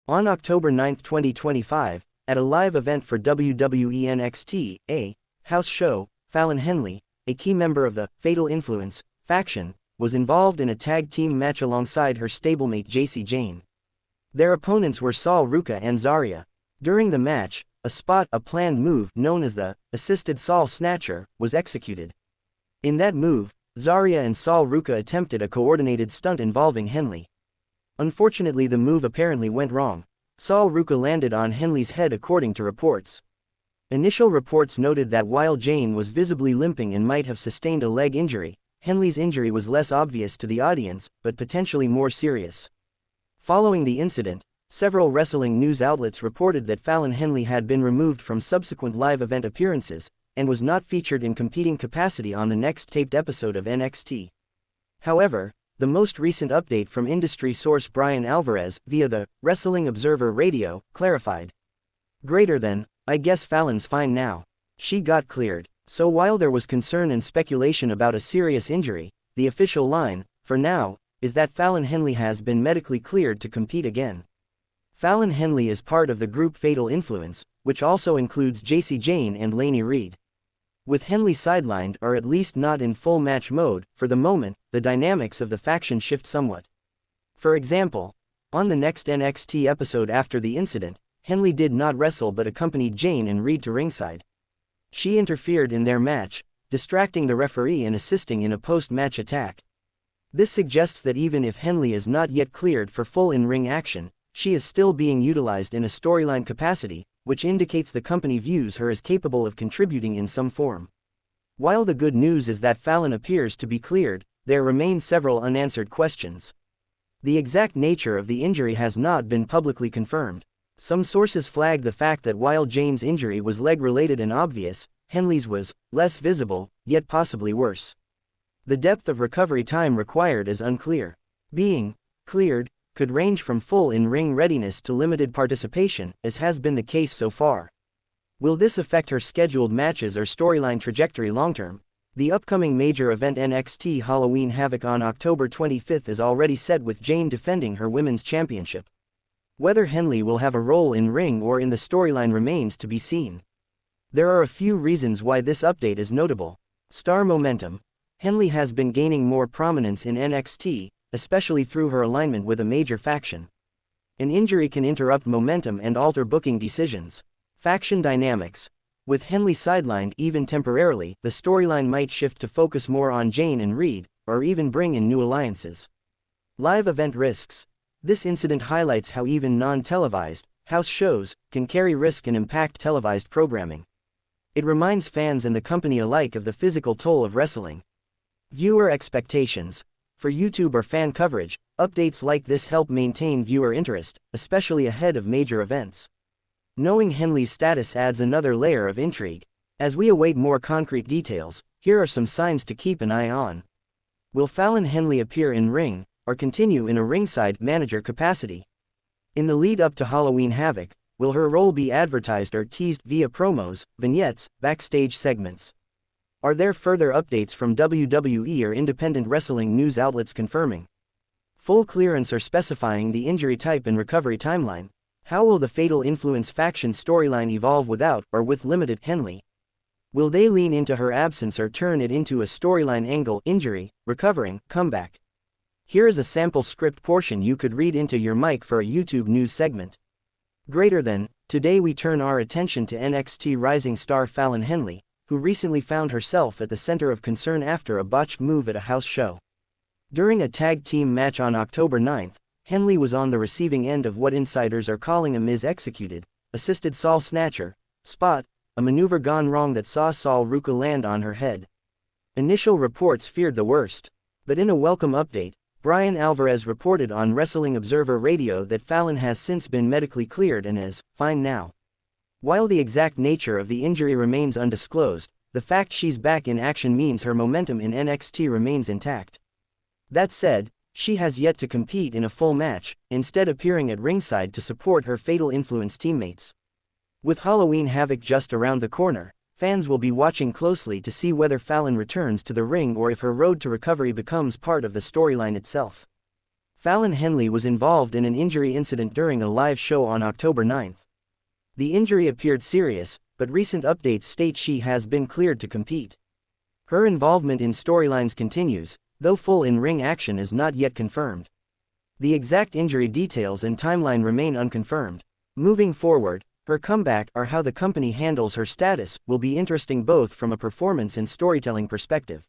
On October 9, 2025, at a live event for WWE NXT, a house show, Fallon Henley, a key member of the Fatal Influence faction, was involved in a tag team match alongside her stablemate Jacy Jayne. Their opponents were Sol Ruca and Zarya. During the match, a planned move known as the Assisted Sol Snatcher was executed. In that move, Zarya and Sol Ruca attempted a coordinated stunt involving Henley. Unfortunately, the move apparently went wrong. Sol Ruca landed on Henley's head according to reports. Initial reports noted that while Jayne was visibly limping and might have sustained a leg injury, Henley's injury was less obvious to the audience, but potentially more serious. Following the incident, several wrestling news outlets reported that Fallon Henley had been removed from subsequent live event appearances, and was not featured in competing capacity on the next taped episode of NXT. However, the most recent update from industry source Brian Alvarez, via the Wrestling Observer Radio, clarified. I guess Fallon's fine now. She got cleared. So while there was concern and speculation about a serious injury, the official line, for now, is that Fallon Henley has been medically cleared to compete again. Fallon Henley is part of the group Fatal Influence, which also includes Jacy Jayne and Lainey Reed. With Henley sidelined, or at least not in full match mode, for the moment, the dynamics of the faction shift somewhat. For example, on the next NXT episode after the incident, Henley did not wrestle but accompanied Jayne and Reed to ringside. She interfered in their match, distracting the referee and assisting in a post-match attack. This suggests that even if Henley is not yet cleared for full in-ring action, she is still being utilized in a storyline capacity, which indicates the company views her as capable of contributing in some form. While the good news is that Fallon appears to be cleared, there remain several unanswered questions. The exact nature of the injury has not been publicly confirmed. Some sources flag the fact that while Jayne's injury was leg-related and obvious, Henley's was less visible, yet possibly worse. The depth of recovery time required is unclear. Being cleared could range from full in-ring readiness to limited participation, as has been the case so far. Will this affect her scheduled matches or storyline trajectory long-term? The upcoming major event NXT Halloween Havoc on October 25 is already set, with Jayne defending her women's championship. Whether Henley will have a role in ring or in the storyline remains to be seen. There are a few reasons why this update is notable. Star momentum. Henley has been gaining more prominence in NXT, especially through her alignment with a major faction. An injury can interrupt momentum and alter booking decisions. Faction dynamics. With Henley sidelined even temporarily, the storyline might shift to focus more on Jayne and Reed, or even bring in new alliances. Live event risks. This incident highlights how even non-televised house shows can carry risk and impact televised programming. It reminds fans and the company alike of the physical toll of wrestling. Viewer expectations. For YouTube or fan coverage, updates like this help maintain viewer interest, especially ahead of major events. Knowing Henley's status adds another layer of intrigue. As we await more concrete details, here are some signs to keep an eye on. Will Fallon Henley appear in ring, or continue in a ringside manager capacity? In the lead up to Halloween Havoc, will her role be advertised or teased via promos, vignettes, backstage segments? Are there further updates from WWE or independent wrestling news outlets confirming full clearance or specifying the injury type and recovery timeline? How will the Fatal Influence faction storyline evolve without or with limited Henley? Will they lean into her absence or turn it into a storyline angle, injury, recovering, comeback? Here is a sample script portion you could read into your mic for a YouTube news segment. Today we turn our attention to NXT rising star Fallon Henley, who recently found herself at the center of concern after a botched move at a house show. During a tag team match on October 9, Henley was on the receiving end of what insiders are calling a mis-executed, assisted Sol Snatcher spot, a maneuver gone wrong that saw Sol Ruca land on her head. Initial reports feared the worst, but in a welcome update, Brian Alvarez reported on Wrestling Observer Radio that Fallon has since been medically cleared and is fine now. While the exact nature of the injury remains undisclosed, the fact she's back in action means her momentum in NXT remains intact. That said, she has yet to compete in a full match, instead appearing at ringside to support her Fatal Influence teammates. With Halloween Havoc just around the corner, fans will be watching closely to see whether Fallon returns to the ring or if her road to recovery becomes part of the storyline itself. Fallon Henley was involved in an injury incident during a live show on October 9. The injury appeared serious, but recent updates state she has been cleared to compete. Her involvement in storylines continues, though full in-ring action is not yet confirmed. The exact injury details and timeline remain unconfirmed. Moving forward, her comeback or how the company handles her status will be interesting both from a performance and storytelling perspective.